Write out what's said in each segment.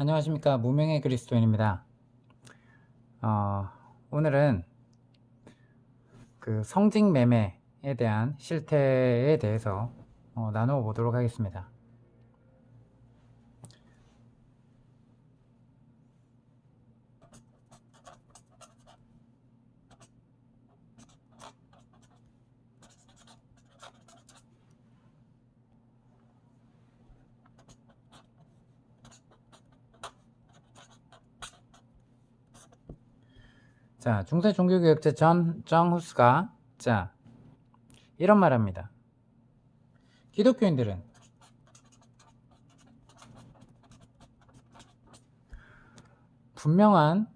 안녕하십니까. 무명의 그리스도인입니다. 오늘은 그 성직 매매에 대한 실태에 대해서 나누어 보도록 하겠습니다. 자, 중세 종교개혁자 존 후스가 이런 말 합니다. 기독교인들은 분명한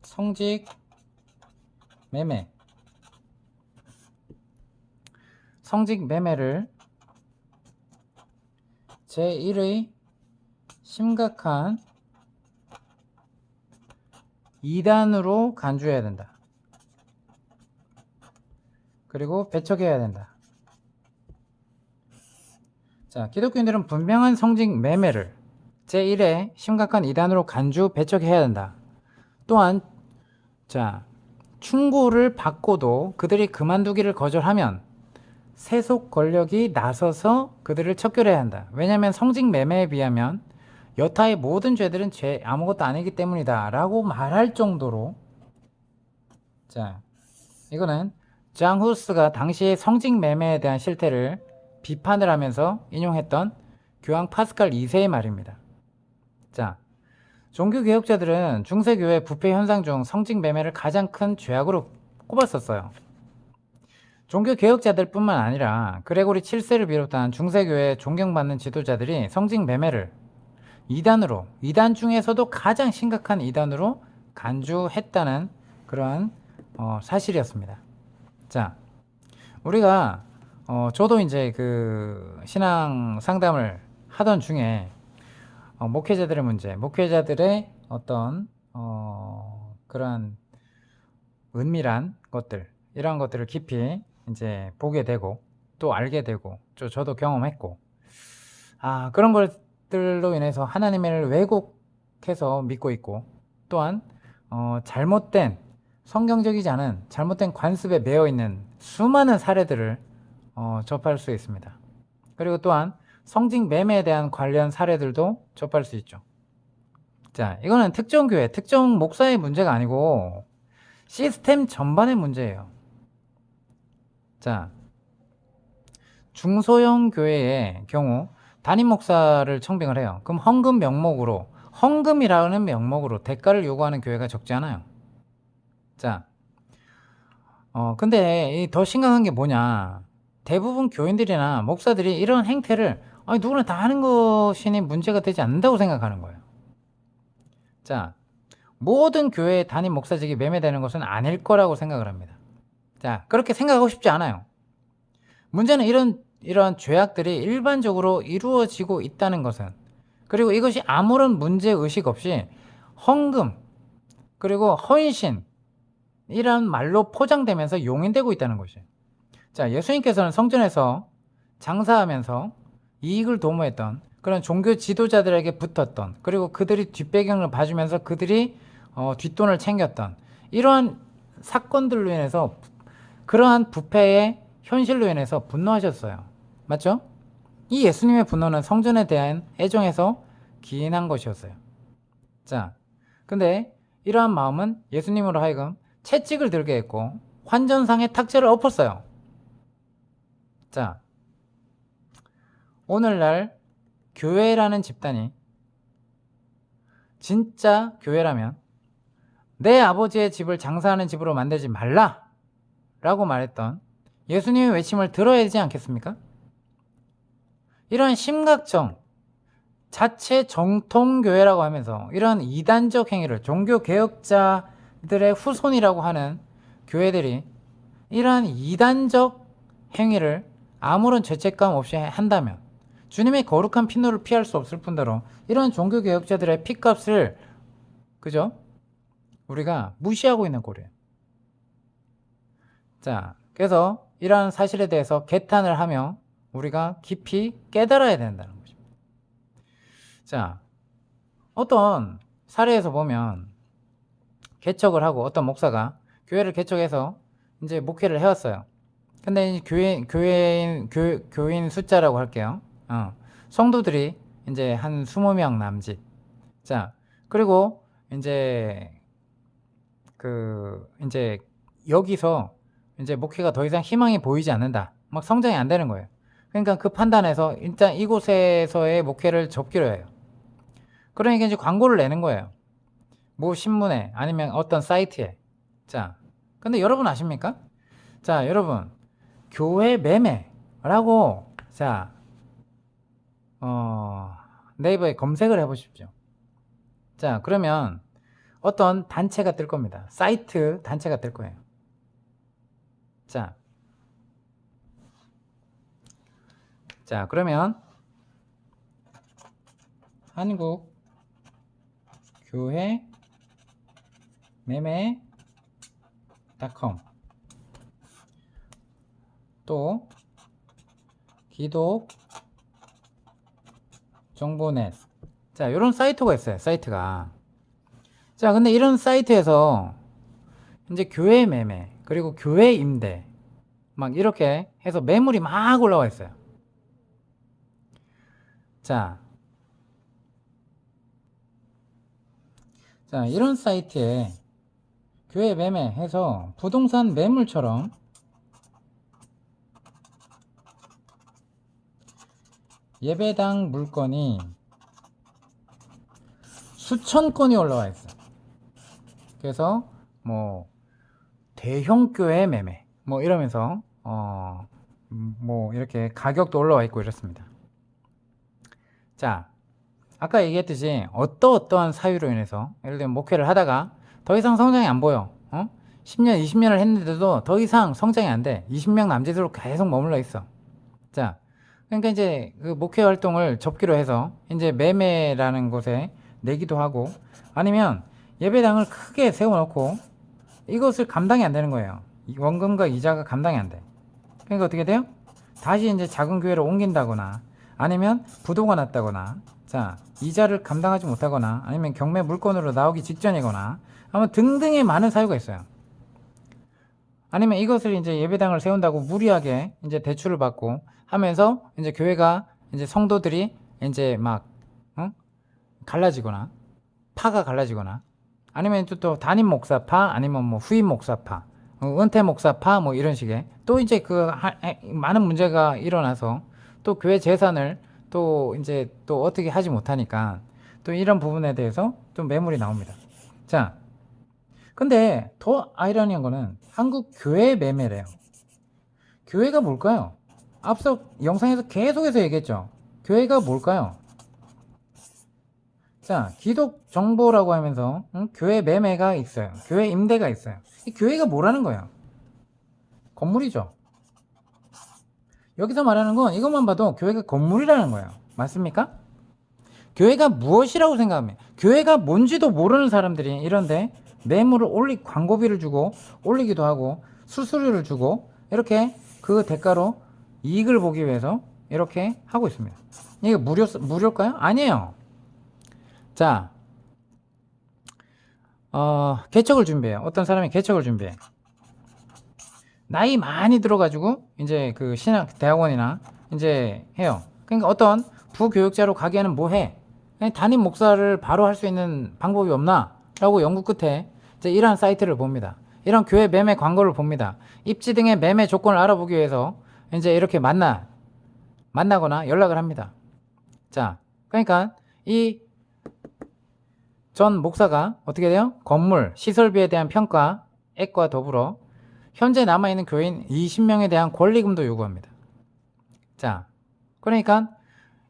성직 매매를 제1의 심각한 이단으로 간주해야 된다. 그리고 배척해야 된다. 자, 기독교인들은 분명한 성직 매매를 제1의 심각한 이단으로 간주 배척해야 된다. 또한 충고를 받고도 그들이 그만두기를 거절하면 세속 권력이 나서서 그들을 척결해야 한다. 왜냐하면 성직 매매에 비하면 여타의 모든 죄들은 아무것도 아니기 때문이다 라고 말할 정도로 이거는 존 후스가 당시의 성직 매매에 대한 실태를 비판을 하면서 인용했던 교황 파스칼 2세의 말입니다. 종교개혁자들은 중세교회 부패 현상 중 성직 매매를 가장 큰 죄악으로 꼽았었어요. 종교개혁자들 뿐만 아니라 그레고리 7세를 비롯한 중세교회 존경받는 지도자들이 성직 매매를 이단 중에서도 가장 심각한 이단으로 간주했다는 그러한 사실이었습니다. 우리가 저도 이제 그 신앙 상담을 하던 중에 목회자들의 문제, 목회자들의 어떤 그러한 은밀한 것들, 이런 것들을 깊이 이제 보게 되고 또 알게 되고 저도 경험했고, 그런 것들로 인해서 하나님을 왜곡해서 믿고 있고, 또한 잘못된 성경적이지 않은 잘못된 관습에 매여 있는 수많은 사례들을 접할 수 있습니다. 그리고 또한 성직 매매에 대한 관련 사례들도 접할 수 있죠. 이거는 특정 교회, 특정 목사의 문제가 아니고 시스템 전반의 문제예요. 중소형 교회의 경우 담임 목사를 청빙을 해요. 그럼 헌금이라는 명목으로 대가를 요구하는 교회가 적지 않아요. 근데 더 심각한 게 뭐냐, 대부분 교인들이나 목사들이 이런 행태를 누구나 다 하는 것이니 문제가 되지 않는다고 생각하는 거예요. 모든 교회의 담임 목사직이 매매되는 것은 아닐 거라고 생각을 합니다. 그렇게 생각하고 싶지 않아요. 문제는 이런 죄악들이 일반적으로 이루어지고 있다는 것은, 그리고 이것이 아무런 문제의식 없이 헌금 그리고 헌신 이런 말로 포장되면서 용인되고 있다는 것이에요. 예수님께서는 성전에서 장사하면서 이익을 도모했던 그런 종교 지도자들에게 붙었던, 그리고 그들이 뒷배경을 봐주면서 그들이 뒷돈을 챙겼던 이러한 사건들로 인해서, 그러한 부패의 현실로 인해서 분노하셨어요. 맞죠? 이 예수님의 분노는 성전에 대한 애정에서 기인한 것이었어요. 근데 이러한 마음은 예수님으로 하여금 채찍을 들게 했고 환전상의 탁자를 엎었어요. 오늘날 교회라는 집단이 진짜 교회라면 내 아버지의 집을 장사하는 집으로 만들지 말라 라고 말했던 예수님의 외침을 들어야 되지 않겠습니까? 이런 심각정, 자체 정통교회라고 하면서 이런 이단적 행위를, 종교개혁자들의 후손이라고 하는 교회들이 이러한 이단적 행위를 아무런 죄책감 없이 한다면 주님의 거룩한 핏노를 피할 수 없을 뿐더러 이런 종교개혁자들의 핏값을 우리가 무시하고 있는 꼴이에요. 그래서 이러한 사실에 대해서 개탄을 하며 우리가 깊이 깨달아야 된다는 것입니다. 자, 어떤 사례에서 보면 개척을 하고 어떤 목사가 교회를 개척해서 이제 목회를 해왔어요. 근데 이제 교인 숫자라고 할게요. 성도들이 이제 한 20명 남짓. 자, 그리고 이제 이제 여기서 이제 목회가 더 이상 희망이 보이지 않는다. 막 성장이 안 되는 거예요. 그러니까 그 판단에서 일단 이곳에서의 목회를 접기로 해요. 그러니까 이제 광고를 내는 거예요. 뭐 신문에 아니면 어떤 사이트에. 자, 근데 여러분 아십니까? 자, 여러분 교회 매매라고 자 네이버에 검색을 해보십시오. 자, 그러면 어떤 단체가 뜰 겁니다. 사이트 단체가 뜰 거예요. 자, 그러면 한국 교회 매매.com 또 기독 정보넷. 자, 이런 사이트가 있어요. 사이트가. 자, 근데 이런 사이트에서 이제 교회 매매 그리고 교회 임대 막 이렇게 해서 매물이 막 올라와 있어요. 자, 이런 사이트에 교회 매매해서 부동산 매물처럼 예배당 물건이 수천 건이 올라와 있어요. 그래서 뭐 대형 교회 매매 뭐 이러면서 뭐 이렇게 가격도 올라와 있고 이렇습니다. 자, 아까 얘기했듯이 어떠한 사유로 인해서 예를 들면 목회를 하다가 더 이상 성장이 안 보여. 10년 20년을 했는데도 더 이상 성장이 안 돼. 20명 남짓으로 계속 머물러 있어. 자, 그러니까 이제 그 목회 활동을 접기로 해서 이제 매매라는 곳에 내기도 하고 아니면 예배당을 크게 세워놓고 이것을 감당이 안 되는 거예요. 원금과 이자가 감당이 안 돼. 그러니까 어떻게 돼요? 다시 이제 작은 교회로 옮긴다거나 아니면 부도가 났다거나 자, 이자를 감당하지 못하거나 아니면 경매 물건으로 나오기 직전이거나 아마 등등의 많은 사유가 있어요. 아니면 이것을 이제 예배당을 세운다고 무리하게 이제 대출을 받고 하면서 이제 교회가 이제 성도들이 이제 막 갈라지거나 파가 갈라지거나 아니면 또 담임 목사파 아니면 뭐 후임 목사파 은퇴 목사파 뭐 이런 식의 또 이제 많은 문제가 일어나서 또 교회 재산을 또 이제 또 어떻게 하지 못하니까 또 이런 부분에 대해서 좀 매물이 나옵니다. 자, 근데 더 아이러니한 거는 한국 교회 매매래요. 교회가 뭘까요? 앞서 영상에서 계속해서 얘기했죠. 교회가 뭘까요? 자, 기독 정보라고 하면서 교회 매매가 있어요. 교회 임대가 있어요. 이 교회가 뭐라는 거예요? 건물이죠. 여기서 말하는 건 이것만 봐도 교회가 건물이라는 거예요. 맞습니까? 교회가 무엇이라고 생각하면 교회가 뭔지도 모르는 사람들이 이런데 매물을 광고비를 주고 올리기도 하고 수수료를 주고 이렇게 그 대가로 이익을 보기 위해서 이렇게 하고 있습니다. 이게 무료일까요? 아니에요. 자, 개척을 준비해요. 어떤 사람이 개척을 준비해. 나이 많이 들어가지고 이제 그 신학 대학원이나 이제 해요. 그러니까 어떤 부교육자로 가기에는 뭐 해? 담임 목사를 바로 할 수 있는 방법이 없나? 라고 연구 끝에 이제 이러한 사이트를 봅니다. 이런 교회 매매 광고를 봅니다. 입지 등의 매매 조건을 알아보기 위해서 이제 이렇게 만나거나 연락을 합니다. 자, 그러니까 이 전 목사가 어떻게 돼요? 건물, 시설비에 대한 평가액과 더불어 현재 남아있는 교인 20명에 대한 권리금도 요구합니다. 자, 그러니까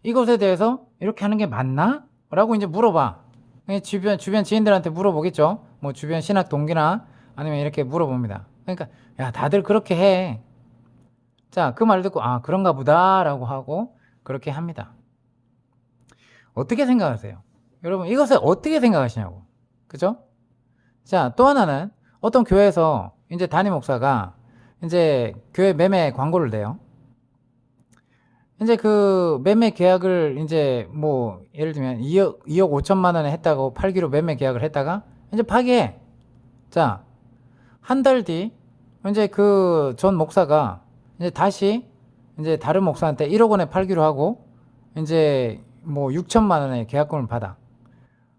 이것에 대해서 이렇게 하는 게 맞나? 라고 이제 물어봐. 주변 지인들한테 물어보겠죠. 뭐 주변 신학 동기나 아니면 이렇게 물어봅니다. 그러니까 야, 다들 그렇게 해. 자, 그 말 듣고 아, 그런가 보다 라고 하고 그렇게 합니다. 어떻게 생각하세요? 여러분 이것을 어떻게 생각하시냐고. 그죠? 자, 또 하나는 어떤 교회에서 이제 담임 목사가 이제 교회 매매 광고를 내요. 이제 그 매매 계약을 이제 뭐 예를 들면 2억 5천만 원에 했다고 8기로 매매 계약을 했다가 이제 파기해. 자, 한 달 뒤 이제 그 전 목사가 이제 다시 이제 다른 목사한테 1억 원에 팔기로 하고 이제 뭐 6천만 원의 계약금을 받아.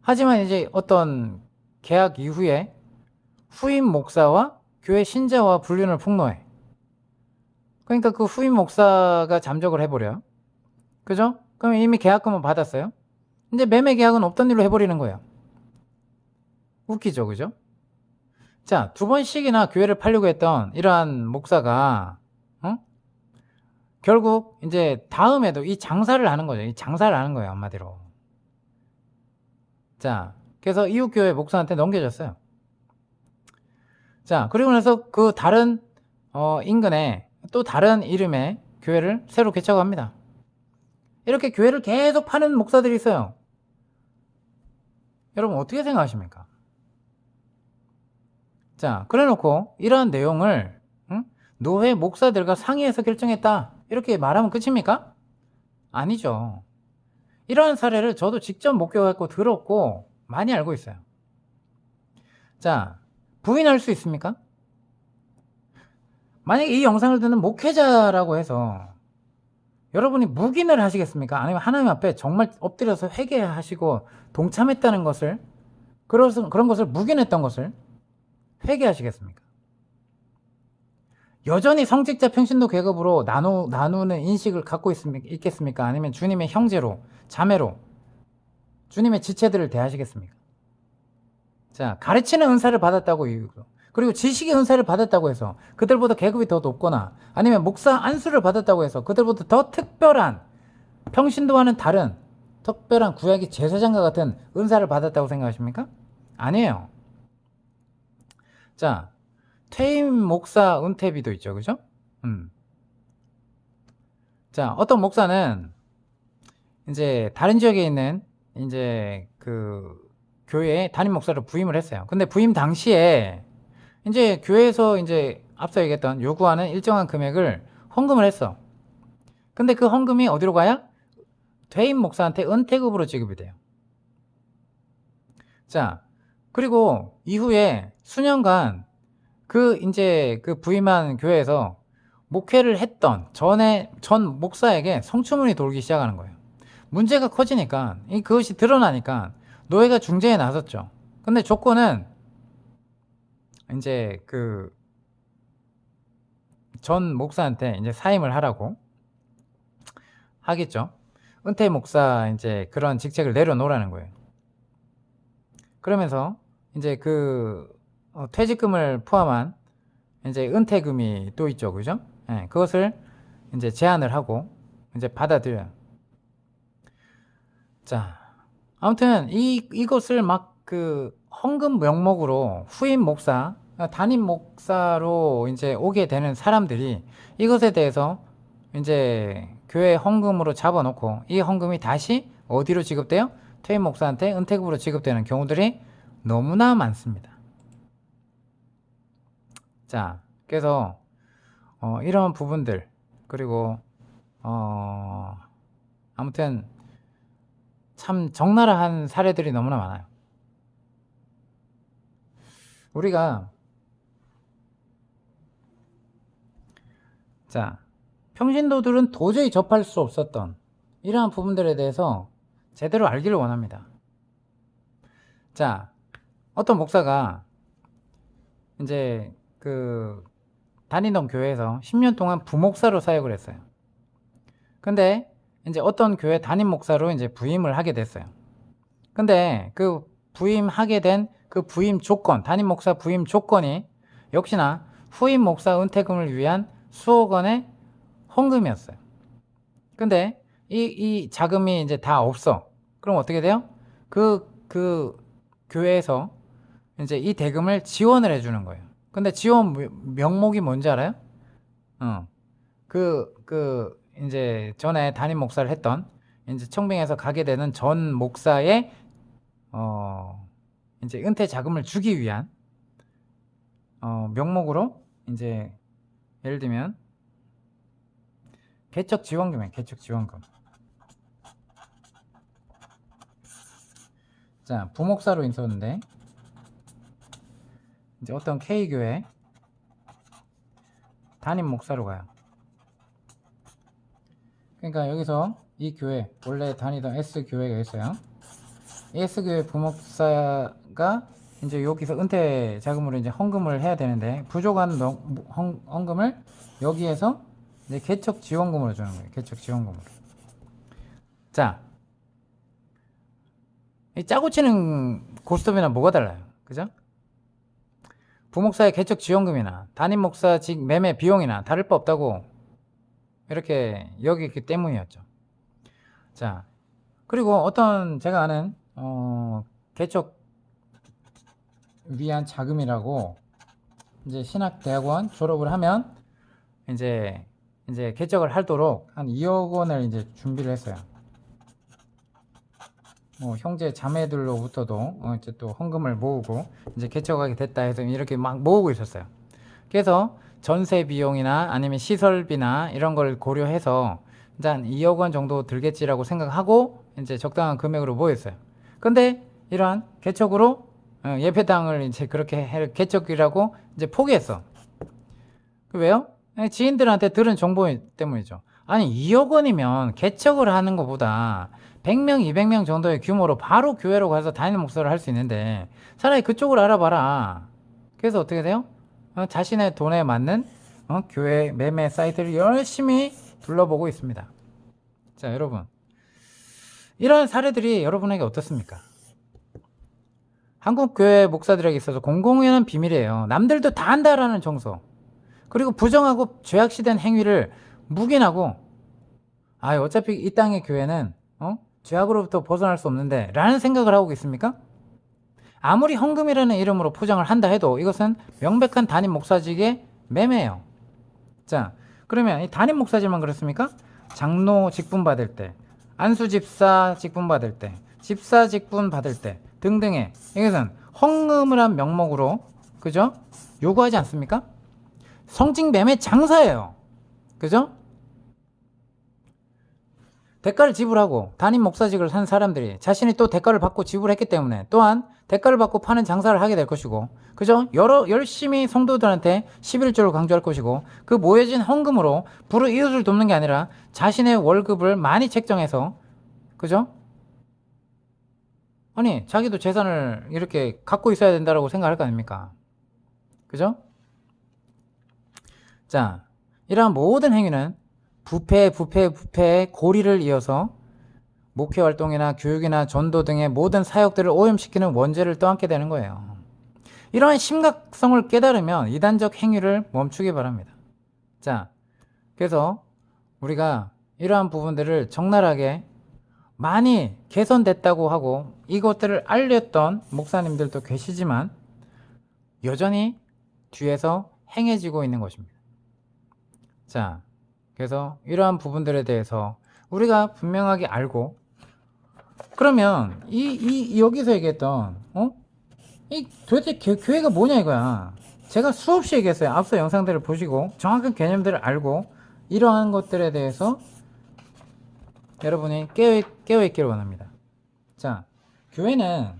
하지만 이제 어떤 계약 이후에 후임 목사와 교회 신자와 불륜을 폭로해. 그러니까 그 후임 목사가 잠적을 해버려. 그죠? 그럼 이미 계약금은 받았어요. 이제 매매 계약은 없던 일로 해버리는 거예요. 웃기죠, 그죠? 자, 2번씩이나 교회를 팔려고 했던 이러한 목사가 결국 이제 다음에도 이 장사를 하는 거죠. 이 장사를 하는 거예요, 한마디로. 자, 그래서 이웃교회 목사한테 넘겨줬어요. 자, 그리고 나서 그 다른 인근에 또 다른 이름의 교회를 새로 개척 합니다. 이렇게 교회를 계속 파는 목사들이 있어요. 여러분 어떻게 생각하십니까? 자, 그래 놓고 이러한 내용을 노회 목사들과 상의해서 결정했다 이렇게 말하면 끝입니까? 아니죠. 이러한 사례를 저도 직접 목격했고 들었고 많이 알고 있어요. 자, 부인할 수 있습니까? 만약에 이 영상을 듣는 목회자라고 해서 여러분이 묵인을 하시겠습니까? 아니면 하나님 앞에 정말 엎드려서 회개하시고 동참했다는 것을 그런 것을 묵인했던 것을 회개하시겠습니까? 여전히 성직자 평신도 계급으로 나누는 인식을 갖고 있겠습니까? 아니면 주님의 형제로 자매로 주님의 지체들을 대하시겠습니까? 자, 가르치는 은사를 받았다고 그리고 지식의 은사를 받았다고 해서 그들보다 계급이 더 높거나 아니면 목사 안수를 받았다고 해서 그들보다 더 특별한 평신도와는 다른 특별한 구약의 제사장과 같은 은사를 받았다고 생각하십니까? 아니에요. 자, 퇴임 목사 은퇴비도 있죠, 그죠? 자, 어떤 목사는 이제 다른 지역에 있는 이제 그 교회에 담임 목사를 부임을 했어요. 근데 부임 당시에 이제 교회에서 이제 앞서 얘기했던 요구하는 일정한 금액을 헌금을 했어. 근데 그 헌금이 어디로 가야? 퇴임 목사한테 은퇴급으로 지급이 돼요. 자, 그리고 이후에 수년간 그 이제 그 부임한 교회에서 목회를 했던 전 목사에게 성추문이 돌기 시작하는 거예요. 문제가 커지니까 그것이 드러나니까 노예가 중재에 나섰죠. 근데 조건은 이제 그 전 목사한테 이제 사임을 하라고 하겠죠. 은퇴 목사 이제 그런 직책을 내려놓으라는 거예요. 그러면서 이제 그 퇴직금을 포함한 이제 은퇴금이 또 있죠, 그죠? 네, 그것을 이제 제안을 하고 이제 받아들여요. 자, 아무튼 이것을 막 그 헌금 명목으로 후임 목사, 담임 목사로 이제 오게 되는 사람들이 이것에 대해서 이제 교회 헌금으로 잡아놓고 이 헌금이 다시 어디로 지급돼요? 퇴임 목사한테 은퇴급으로 지급되는 경우들이 너무나 많습니다. 자, 그래서 이런 부분들 그리고 아무튼 참 적나라한 사례들이 너무나 많아요. 우리가 자, 평신도들은 도저히 접할 수 없었던 이러한 부분들에 대해서 제대로 알기를 원합니다. 자, 어떤 목사가 이제 그 다니던 교회에서 10년 동안 부목사로 사역을 했어요. 근데 이제 어떤 교회 담임 목사로 이제 부임을 하게 됐어요. 근데 그 부임하게 된 그 부임 조건, 담임 목사 부임 조건이 역시나 후임 목사 은퇴금을 위한 수억 원의 헌금이었어요. 근데 이 자금이 이제 다 없어. 그럼 어떻게 돼요? 그 교회에서 이제 이 대금을 지원을 해주는 거예요. 근데 지원 명목이 뭔지 알아요? 이제 전에 담임 목사를 했던 이제 청빙에서 가게 되는 전 목사의 이제 은퇴 자금을 주기 위한 명목으로 이제 예를 들면 개척 지원금이에요. 개척 지원금. 자, 부목사로 있었는데 이제 어떤 K교회 담임 목사로 가요. 그러니까 여기서 이 교회, 원래 다니던 S교회가 있어요. S교회 부목사가 이제 여기서 은퇴 자금으로 이제 헌금을 해야 되는데 부족한 헌금을 여기에서 이제 개척 지원금으로 주는 거예요. 개척 지원금으로. 자, 이 짜고 치는 고스톱이나 뭐가 달라요? 그죠? 부목사의 개척 지원금이나 담임 목사직 매매 비용이나 다를 바 없다고 이렇게 여기기 때문이었죠. 자, 그리고 어떤 제가 아는 개척 위한 자금이라고 이제 신학대학원 졸업을 하면 이제 개척을 하도록 한 2억 원을 이제 준비를 했어요. 형제 자매들로부터도 이제 또 헌금을 모으고 이제 개척하게 됐다 해서 이렇게 막 모으고 있었어요. 그래서 전세 비용이나 아니면 시설비나 이런 걸 고려해서 이제 한 2억 원 정도 들겠지라고 생각하고 이제 적당한 금액으로 모였어요. 근데 이러한 개척으로 예배당을 이제 그렇게 개척이라고 이제 포기했어. 왜요? 지인들한테 들은 정보 때문이죠. 아니 2억 원이면 개척을 하는 것보다 100명, 200명 정도의 규모로 바로 교회로 가서 담임 목사를 할 수 있는데 차라리 그쪽을 알아봐라. 그래서 어떻게 돼요? 자신의 돈에 맞는 교회 매매 사이트를 열심히 둘러보고 있습니다. 자, 여러분, 이런 사례들이 여러분에게 어떻습니까? 한국 교회 목사들에게 있어서 공공연한 비밀이에요. 남들도 다 한다라는 정서, 그리고 부정하고 죄악시된 행위를 묵인하고 어차피 이 땅의 교회는 죄악으로부터 벗어날 수 없는데 라는 생각을 하고 있습니까? 아무리 헌금이라는 이름으로 포장을 한다 해도 이것은 명백한 담임 목사직의 매매예요. 자, 그러면 이 담임 목사직만 그렇습니까? 장로 직분 받을 때, 안수 집사 직분 받을 때, 집사 직분 받을 때 등등의 이것은 헌금을 한 명목으로, 그죠? 요구하지 않습니까? 성직 매매 장사예요. 그죠? 대가를 지불하고 담임 목사직을 산 사람들이 자신이 또 대가를 받고 지불했기 때문에 또한 대가를 받고 파는 장사를 하게 될 것이고, 그죠? 열심히 성도들한테 11조를 강조할 것이고, 그 모여진 헌금으로 불우이웃을 돕는 게 아니라 자신의 월급을 많이 책정해서, 그죠? 아니, 자기도 재산을 이렇게 갖고 있어야 된다고 생각할 거 아닙니까? 그죠? 자, 이러한 모든 행위는 부패의 고리를 이어서 목회활동이나 교육이나 전도 등의 모든 사역들을 오염시키는 원죄를 떠안게 되는 거예요. 이러한 심각성을 깨달으면 이단적 행위를 멈추기 바랍니다. 자, 그래서 우리가 이러한 부분들을 적나라하게 많이 개선됐다고 하고 이것들을 알렸던 목사님들도 계시지만 여전히 뒤에서 행해지고 있는 것입니다. 자, 그래서 이러한 부분들에 대해서 우리가 분명하게 알고, 그러면 여기서 얘기했던 이 도대체 교회가 뭐냐 이거야. 제가 수없이 얘기했어요. 앞서 영상들을 보시고 정확한 개념들을 알고 이러한 것들에 대해서 여러분이 깨어있기를 원합니다. 자, 교회는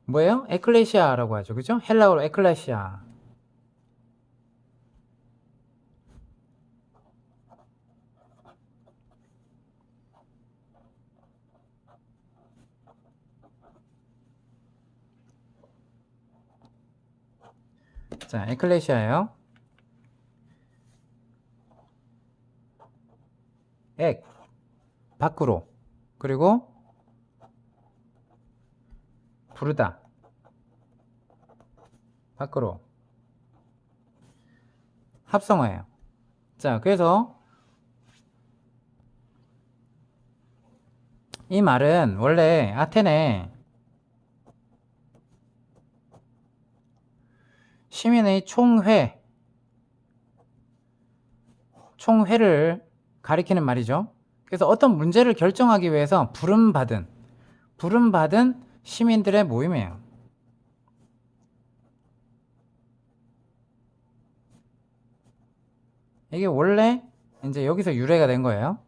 뭐예요? 에클레시아라고 하죠. 그죠? 헬라어로 에클레시아. 자, 에클레시아예요. 밖으로, 그리고 부르다, 밖으로, 합성어예요. 자, 그래서 이 말은 원래 아테네 시민의 총회를 가리키는 말이죠. 그래서 어떤 문제를 결정하기 위해서 부름받은 시민들의 모임이에요. 이게 원래 이제 여기서 유래가 된 거예요.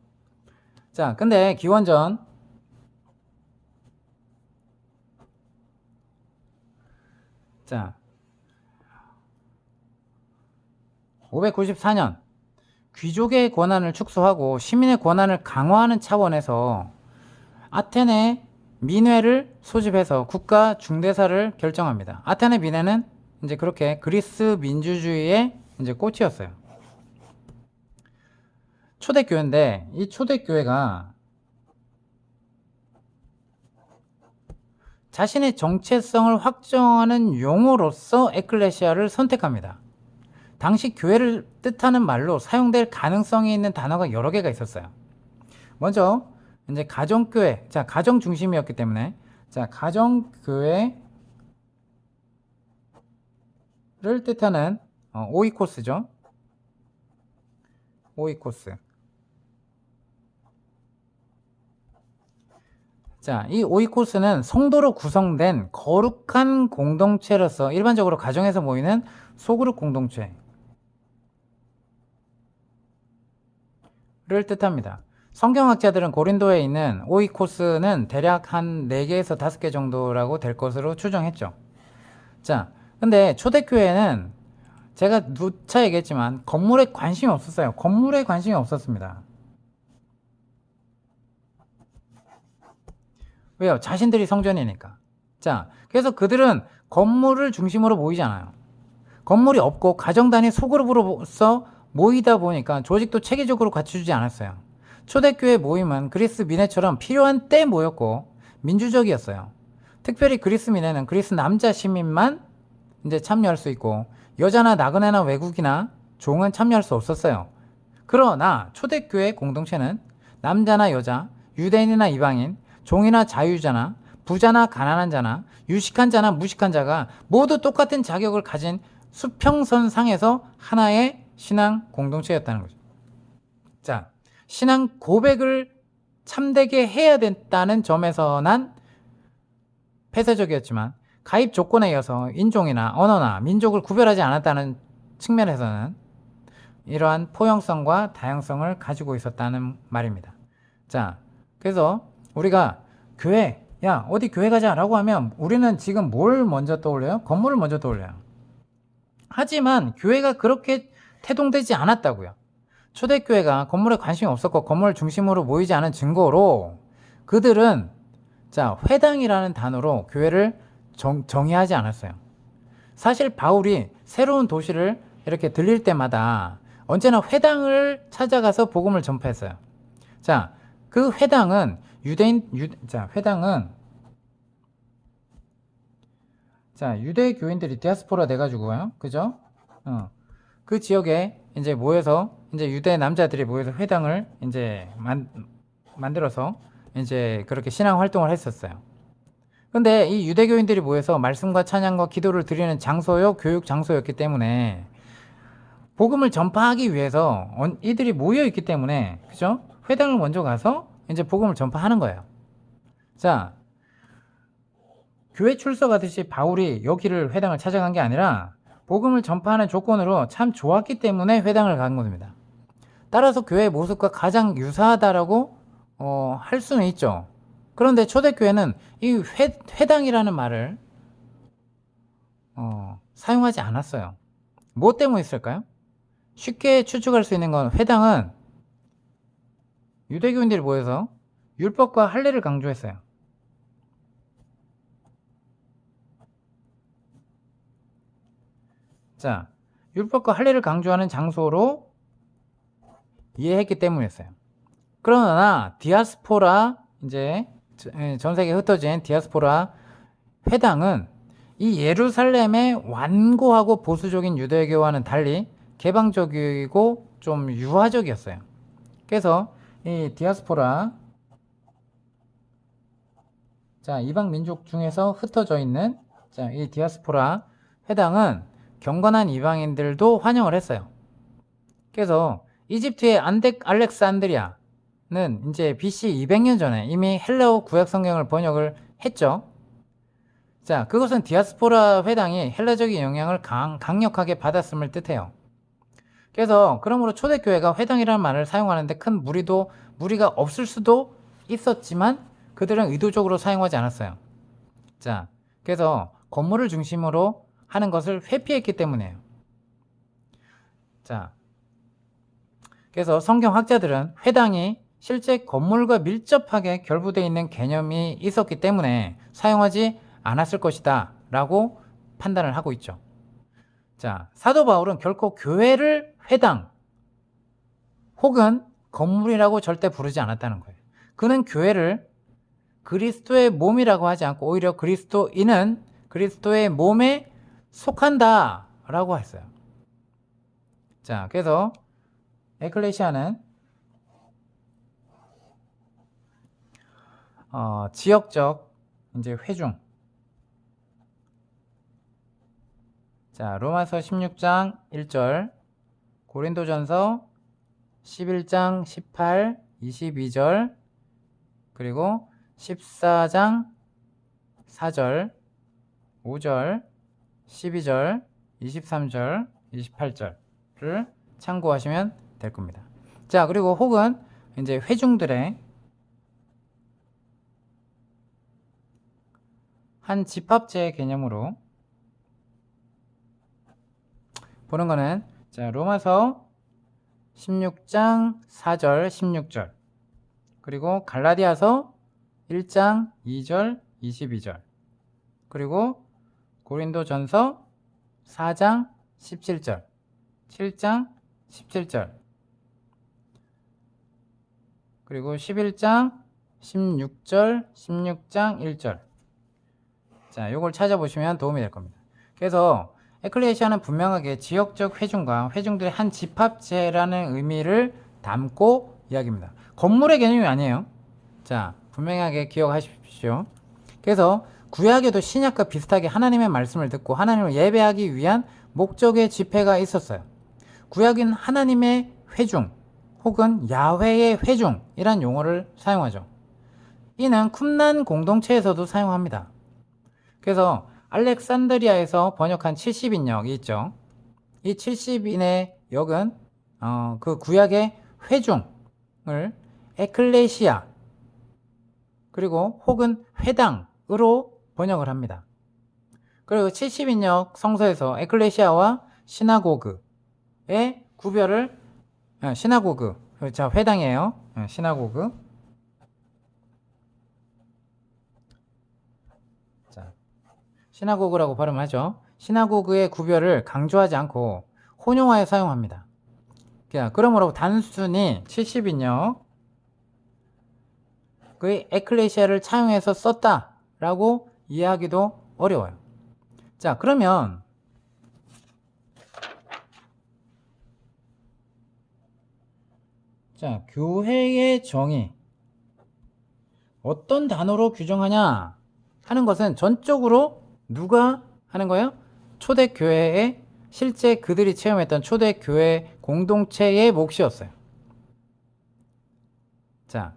자, 근데 기원전 594년 귀족의 권한을 축소하고 시민의 권한을 강화하는 차원에서 아테네 민회를 소집해서 국가 중대사를 결정합니다. 아테네 민회는 이제 그렇게 그리스 민주주의의 이제 꽃이었어요. 초대교회인데 이 초대교회가 자신의 정체성을 확정하는 용어로서 에클레시아를 선택합니다. 당시 교회를 뜻하는 말로 사용될 가능성이 있는 단어가 여러 개가 있었어요. 먼저 이제 가정교회, 자, 가정 중심이었기 때문에 자, 가정교회를 뜻하는 오이코스죠. 오이코스. 자, 이 오이코스는 성도로 구성된 거룩한 공동체로서 일반적으로 가정에서 모이는 소그룹 공동체를 뜻합니다. 성경학자들은 고린도에 있는 오이코스는 대략 한 4개에서 5개 정도라고 될 것으로 추정했죠. 자, 근데 초대교회는 제가 누차 얘기했지만 건물에 관심이 없었어요. 건물에 관심이 없었습니다. 왜요? 자신들이 성전이니까. 자, 그래서 그들은 건물을 중심으로 모이잖아요. 건물이 없고 가정 단위 소그룹으로서 모이다 보니까 조직도 체계적으로 갖추지 않았어요. 초대교회 모임은 그리스 민회처럼 필요한 때 모였고 민주적이었어요. 특별히 그리스 민회는 그리스 남자 시민만 이제 참여할 수 있고 여자나 나그네나 외국이나 종은 참여할 수 없었어요. 그러나 초대교회 공동체는 남자나 여자, 유대인이나 이방인, 종이나 자유자나 부자나 가난한 자나 유식한 자나 무식한 자가 모두 똑같은 자격을 가진 수평선상에서 하나의 신앙 공동체였다는 거죠. 자, 신앙 고백을 참되게 해야 된다는 점에서 난 폐쇄적이었지만 가입 조건에 이어서 인종이나 언어나 민족을 구별하지 않았다는 측면에서는 이러한 포용성과 다양성을 가지고 있었다는 말입니다. 자, 그래서 우리가 교회, 야 어디 교회 가자 라고 하면 우리는 지금 뭘 먼저 떠올려요? 건물을 먼저 떠올려요. 하지만 교회가 그렇게 태동되지 않았다고요. 초대교회가 건물에 관심이 없었고 건물 중심으로 모이지 않은 증거로 그들은 자, 회당이라는 단어로 교회를 정의하지 않았어요. 사실 바울이 새로운 도시를 이렇게 들릴 때마다 언제나 회당을 찾아가서 복음을 전파했어요. 자, 그 회당은 유대 교인들이 디아스포라 돼가지고요, 그죠? 그 지역에 이제 모여서 이제 유대 남자들이 모여서 회당을 이제 만들어서 이제 그렇게 신앙 활동을 했었어요. 근데 이 유대교인들이 모여서 말씀과 찬양과 기도를 드리는 장소요, 교육 장소였기 때문에 복음을 전파하기 위해서 이들이 모여 있기 때문에, 그죠? 회당을 먼저 가서 이제 복음을 전파하는 거예요. 자, 교회 출석하듯이 바울이 여기를 회당을 찾아간 게 아니라 복음을 전파하는 조건으로 참 좋았기 때문에 회당을 간 겁니다. 따라서 교회의 모습과 가장 유사하다라고 할 수는 있죠. 그런데 초대교회는 이 회당이라는 말을 사용하지 않았어요. 뭐 때문에 있을까요? 쉽게 추측할 수 있는 건 회당은 유대교인들이 모여서 율법과 할례를 강조했어요. 자, 율법과 할례를 강조하는 장소로 이해했기 때문이었어요. 그러나 디아스포라, 이제 전 세계에 흩어진 디아스포라 회당은 이 예루살렘의 완고하고 보수적인 유대교와는 달리 개방적이고 좀 유화적이었어요. 그래서 이 디아스포라, 자, 이방 민족 중에서 흩어져 있는 자, 이 디아스포라 회당은 경건한 이방인들도 환영을 했어요. 그래서 이집트의 알렉산드리아는 이제 BC 200년 전에 이미 헬라어 구약 성경을 번역을 했죠. 자, 그것은 디아스포라 회당이 헬라적인 영향을 강력하게 받았음을 뜻해요. 그래서 그러므로 초대교회가 회당이라는 말을 사용하는데 큰 무리가 없을 수도 있었지만 그들은 의도적으로 사용하지 않았어요. 자, 그래서 건물을 중심으로 하는 것을 회피했기 때문이에요. 자, 그래서 성경학자들은 회당이 실제 건물과 밀접하게 결부되어 있는 개념이 있었기 때문에 사용하지 않았을 것이다 라고 판단을 하고 있죠. 자, 사도 바울은 결코 교회를 회당 혹은 건물이라고 절대 부르지 않았다는 거예요. 그는 교회를 그리스도의 몸이라고 하지 않고 오히려 그리스도인은 그리스도의 몸에 속한다 라고 했어요. 자, 그래서 에클레시아는 지역적 이제 회중. 자, 로마서 16장 1절, 고린도전서 11장 18, 22절, 그리고 14장 4절, 5절, 12절, 23절, 28절을 참고하시면 될 겁니다. 자, 그리고 혹은 이제 회중들의 한 집합제 개념으로 보는 거는 자, 로마서 16장 4절, 16절, 그리고 갈라디아서 1장 2절, 22절, 그리고 고린도전서 4장 17절, 7장 17절, 그리고 11장 16절, 16장 1절. 자, 요걸 찾아보시면 도움이 될 겁니다. 그래서 에클레시아는 분명하게 지역적 회중과 회중들의 한 집합체라는 의미를 담고 이야기합니다. 건물의 개념이 아니에요. 자, 분명하게 기억하십시오. 그래서 구약에도 신약과 비슷하게 하나님의 말씀을 듣고 하나님을 예배하기 위한 목적의 집회가 있었어요. 구약은 하나님의 회중 혹은 야훼의 회중이란 용어를 사용하죠. 이는 쿰난 공동체에서도 사용합니다. 그래서 알렉산드리아에서 번역한 70인역이 있죠. 이 70인의 역은 그 구약의 회중을 에클레시아 그리고 혹은 회당으로 번역을 합니다. 그리고 70인역 성서에서 에클레시아와 시나고그의 구별을 시나고그, 자, 회당이에요. 시나고그. 자, 시나고그라고 발음하죠. 시나고그의 구별을 강조하지 않고 혼용하여 사용합니다. 그러므로 단순히 70인역 그 에클레시아를 차용해서 썼다라고 이해하기도 어려워요. 자, 그러면 자, 교회의 정의 어떤 단어로 규정하냐 하는 것은 전적으로 누가 하는 거예요? 초대교회의 실제 그들이 체험했던 초대교회 공동체의 몫이었어요. 자,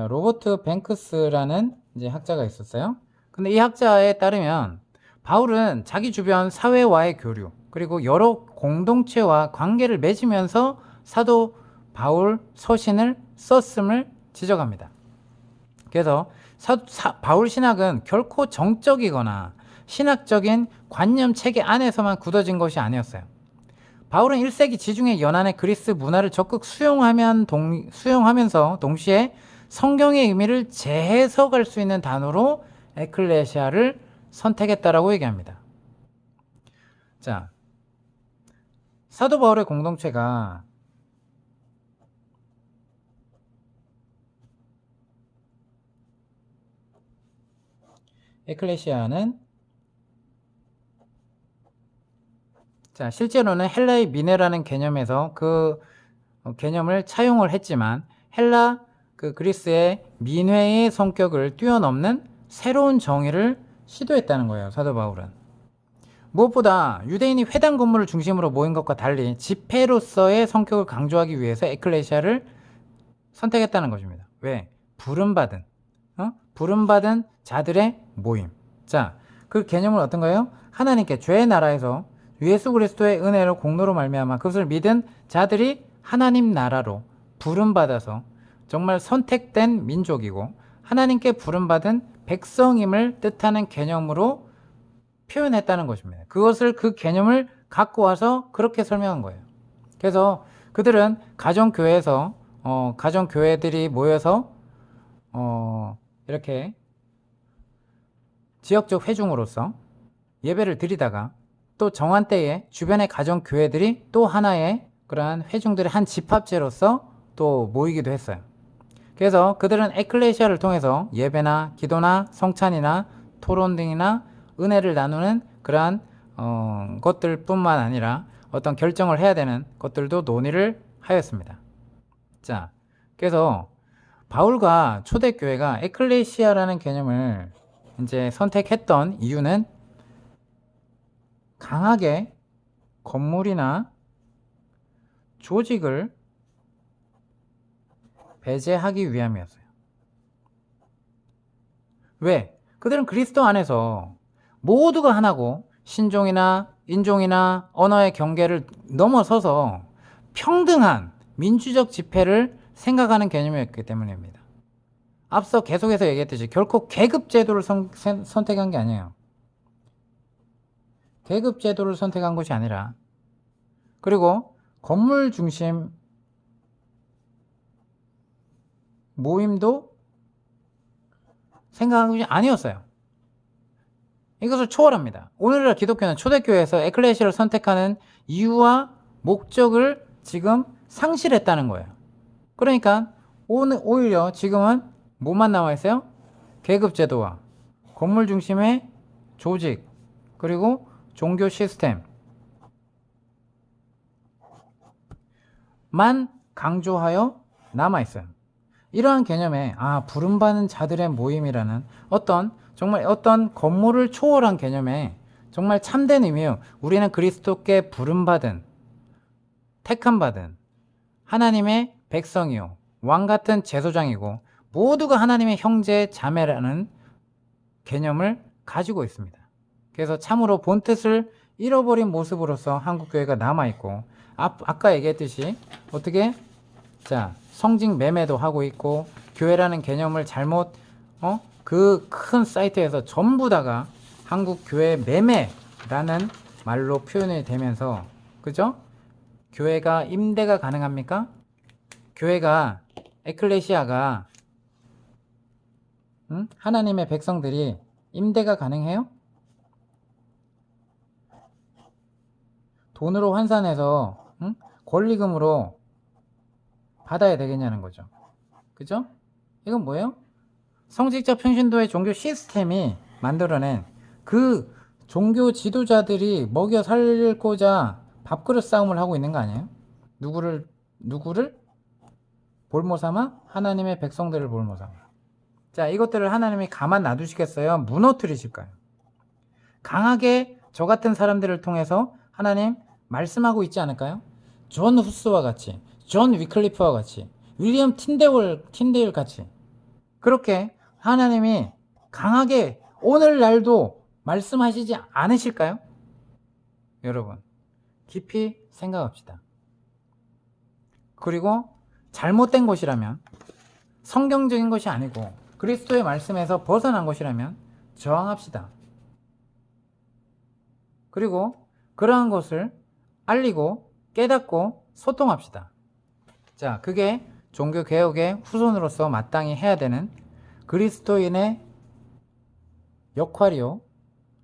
로버트 뱅크스라는 이제 학자가 있었어요. 근데 이 학자에 따르면 바울은 자기 주변 사회와의 교류 그리고 여러 공동체와 관계를 맺으면서 사도 바울 서신을 썼음을 지적합니다. 그래서 바울 신학은 결코 정적이거나 신학적인 관념 체계 안에서만 굳어진 것이 아니었어요. 바울은 1세기 지중해 연안의 그리스 문화를 적극 수용하면서 동시에 성경의 의미를 재해석할 수 있는 단어로 에클레시아를 선택했다라고 얘기합니다. 자, 사도 바울의 공동체가 에클레시아는 자, 실제로는 헬라의 미네라는 개념에서 그 개념을 차용을 했지만 그리스의 민회의 성격을 뛰어넘는 새로운 정의를 시도했다는 거예요. 사도 바울은. 무엇보다 유대인이 회당 건물을 중심으로 모인 것과 달리 집회로서의 성격을 강조하기 위해서 에클레시아를 선택했다는 것입니다. 왜? 부름받은 자들의 모임. 자, 그 개념은 어떤 거예요? 하나님께 죄의 나라에서 예수 그리스도의 은혜로 공로로 말미암아 그것을 믿은 자들이 하나님 나라로 부름받아서 정말 선택된 민족이고 하나님께 부름받은 백성임을 뜻하는 개념으로 표현했다는 것입니다. 그것을 그 개념을 갖고 와서 그렇게 설명한 거예요. 그래서 그들은 가정교회에서 가정교회들이 모여서 이렇게 지역적 회중으로서 예배를 드리다가 또 정한 때에 주변의 가정교회들이 또 하나의 그러한 회중들의 한 집합체로서 또 모이기도 했어요. 그래서 그들은 에클레시아를 통해서 예배나 기도나 성찬이나 토론 등이나 은혜를 나누는 그러한 것들 뿐만 아니라 어떤 결정을 해야 되는 것들도 논의를 하였습니다. 자, 그래서 바울과 초대교회가 에클레시아라는 개념을 이제 선택했던 이유는 강하게 건물이나 조직을 배제하기 위함이었어요. 왜? 그들은 그리스도 안에서 모두가 하나고 신종이나 인종이나 언어의 경계를 넘어서서 평등한 민주적 집회를 생각하는 개념이었기 때문입니다. 앞서 계속해서 얘기했듯이 결코 계급 제도를 선택한 게 아니에요. 계급 제도를 선택한 것이 아니라, 그리고 건물 중심 모임도 생각한 것이 아니었어요. 이것을 초월합니다. 오늘날 기독교는 초대교회에서 에클레시아를 선택하는 이유와 목적을 지금 상실했다는 거예요. 그러니까 오히려 지금은 뭐만 남아있어요? 계급제도와 건물 중심의 조직, 그리고 종교 시스템만 강조하여 남아있어요. 이러한 개념에 부름받은 자들의 모임이라는 정말 어떤 건물을 초월한 개념에 정말 참된 의미요. 우리는 그리스도께 부름받은, 택함받은 하나님의 백성이요, 왕같은 제사장이고 모두가 하나님의 형제 자매라는 개념을 가지고 있습니다. 그래서 참으로 본뜻을 잃어버린 모습으로서 한국교회가 남아있고, 아까 얘기했듯이 어떻게 성직 매매도 하고 있고, 교회라는 개념을 잘못 그 큰 사이트에서 전부 다가 한국교회 매매라는 말로 표현이 되면서, 그죠? 교회가 임대가 가능합니까? 교회가, 에클레시아가 하나님의 백성들이 임대가 가능해요? 돈으로 환산해서 권리금으로 받아야 되겠냐는 거죠. 그죠? 이건 뭐예요? 성직자 평신도의 종교 시스템이 만들어낸 그 종교 지도자들이 먹여 살고자 밥그릇 싸움을 하고 있는 거 아니에요? 누구를 볼모 삼아? 하나님의 백성들을 볼모 삼아. 자, 이것들을 하나님이 가만 놔두시겠어요? 무너뜨리실까요? 강하게 저 같은 사람들을 통해서 하나님 말씀하고 있지 않을까요? 존 후스와 같이, 존 위클리프와 같이, 윌리엄 틴데일 같이, 그렇게 하나님이 강하게 오늘날도 말씀하시지 않으실까요? 여러분, 깊이 생각합시다. 그리고 잘못된 것이라면, 성경적인 것이 아니고 그리스도의 말씀에서 벗어난 것이라면 저항합시다. 그리고 그러한 것을 알리고 깨닫고 소통합시다. 자, 그게 종교개혁의 후손으로서 마땅히 해야 되는 그리스도인의 역할이요,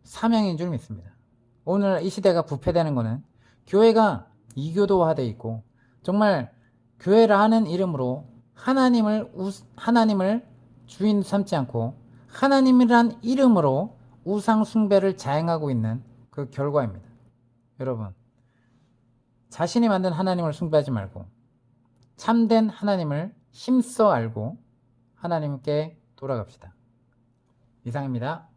사명인 줄 믿습니다. 오늘 이 시대가 부패되는 것은 교회가 이교도화되어 있고, 정말 교회라 하는 이름으로 하나님을 주인 삼지 않고 하나님이란 이름으로 우상 숭배를 자행하고 있는 그 결과입니다. 여러분, 자신이 만든 하나님을 숭배하지 말고 참된 하나님을 힘써 알고 하나님께 돌아갑시다. 이상입니다.